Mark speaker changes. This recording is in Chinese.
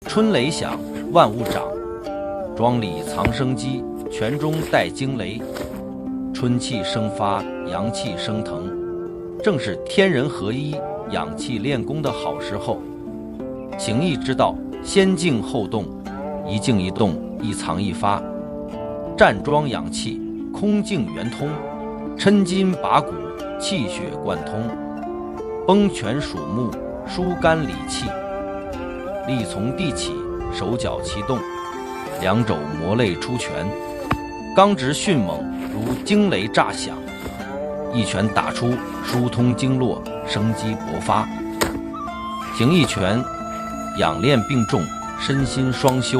Speaker 1: 春雷响，万物长，庄里藏生机，泉中带惊雷。春气生发，阳气升腾，正是天人合一、养气练功的好时候。形意之道，先静后动，一静一动，一藏一发，站桩养气，空静圆通，抻筋拔骨，气血贯通，崩泉属木，疏肝理气，力从地起，手脚齐动，两肘磨肋出拳，刚直迅猛，如惊雷炸响，一拳打出，疏通经络，生机勃发。形意拳养练并重，身心双修，